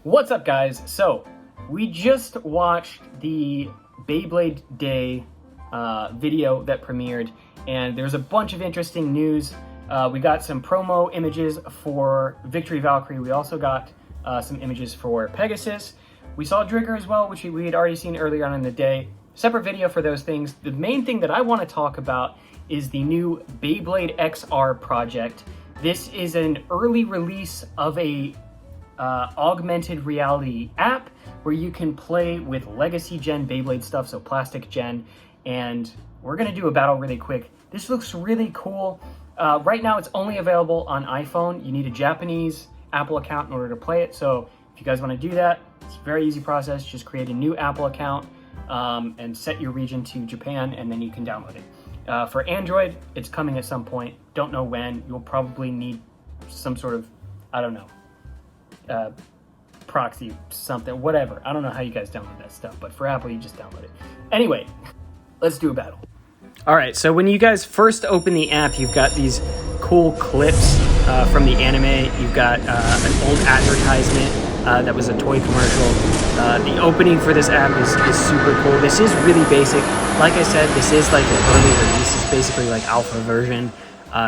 What's up, guys? So we just watched the Beyblade Day video that premiered, and there's a bunch of interesting news. We got some promo images for Victory Valkyrie. We also got some images for Pegasus. We saw Drigger as well, which we had already seen earlier on in the day. Separate video for those things. The main thing that I want to talk about is the new Beyblade XR project. This is an early release of a augmented reality app where you can play with legacy gen Beyblade stuff, so plastic gen, and we're gonna do a battle really quick. This looks really cool. Right now it's only available on iPhone. You need a Japanese Apple account in order to play it, so if you guys want to do that, it's a very easy process. Just create a new Apple account and set your region to Japan, and then you can download it. For Android, it's coming at some point. Don't know when. You'll probably need some sort of, I don't know, proxy something, whatever. I don't know how you guys download that stuff, but for Apple, you just download it. Anyway, let's do a battle. All right, so when you guys first open the app, you've got these cool clips from the anime. You've got an old advertisement that was a toy commercial. The opening for this app is super cool. This is really basic. Like I said, this is like an early release. It's basically like alpha version.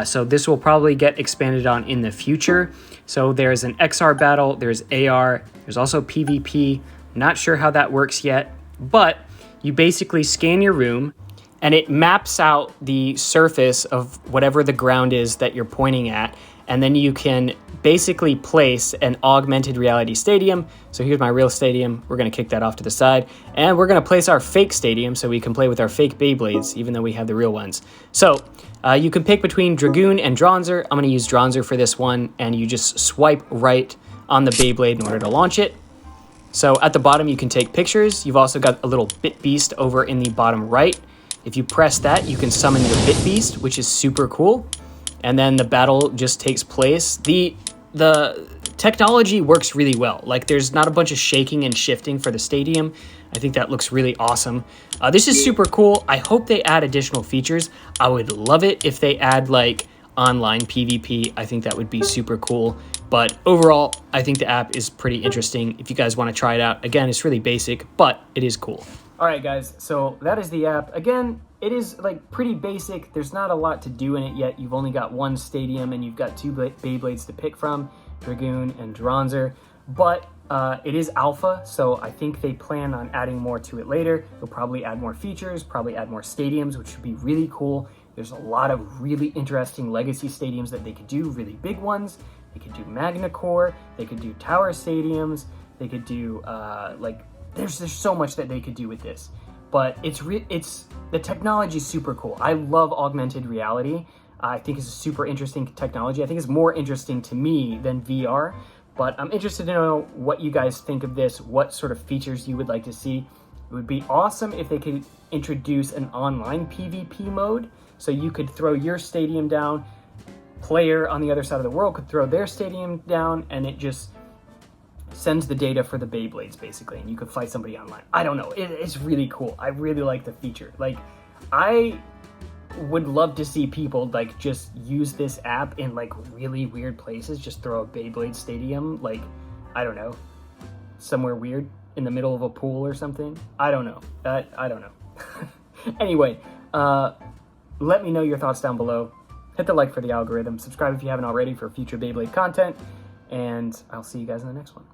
So this will probably get expanded on in the future. So there's an XR battle, there's AR, there's also PvP. Not sure how that works yet, but you basically scan your room and it maps out the surface of whatever the ground is that you're pointing at. And then you can basically place an augmented reality stadium. So here's my real stadium. We're gonna kick that off to the side. And we're gonna place our fake stadium so we can play with our fake Beyblades, even though we have the real ones. So you can pick between Dragoon and Dronzer. I'm gonna use Dronzer for this one, and you just swipe right on the Beyblade in order to launch it. So at the bottom, you can take pictures. You've also got a little Bit Beast over in the bottom right. If you press that, you can summon your Bit Beast, which is super cool. And then the battle just takes place. The technology works really well. Like, there's not a bunch of shaking and shifting for the stadium. I think that looks really awesome. This is super cool. I hope they add additional features. I would love it if they add like online PvP. I think that would be super cool. But overall, I think the app is pretty interesting. If you guys want to try it out, again, it's really basic, but it is cool. All right, guys, so that is the app. Again, it is like pretty basic. There's not a lot to do in it yet. You've only got one stadium and you've got two Beyblades to pick from, Dragoon and Dronzer. But it is alpha, so I think they plan on adding more to it later. They'll probably add more features, probably add more stadiums, which would be really cool. There's a lot of really interesting legacy stadiums that they could do, really big ones. They could do Magna Core, they could do tower stadiums, they could do there's so much that they could do with this. But the technology is super cool. I love augmented reality. I think it's a super interesting technology. I think it's more interesting to me than VR, but I'm interested to know what you guys think of this, what sort of features you would like to see. It would be awesome if they could introduce an online PvP mode, so you could throw your stadium down, player on the other side of the world could throw their stadium down, and it just sends the data for the Beyblades, basically, and you could fight somebody online. I don't know. It's really cool. I really like the feature. Like, I would love to see people like just use this app in like really weird places. Just throw a Beyblade stadium, like, I don't know, somewhere weird in the middle of a pool or something. I don't know. I don't know. Anyway, let me know your thoughts down below. Hit the like for the algorithm. Subscribe if you haven't already for future Beyblade content. And I'll see you guys in the next one.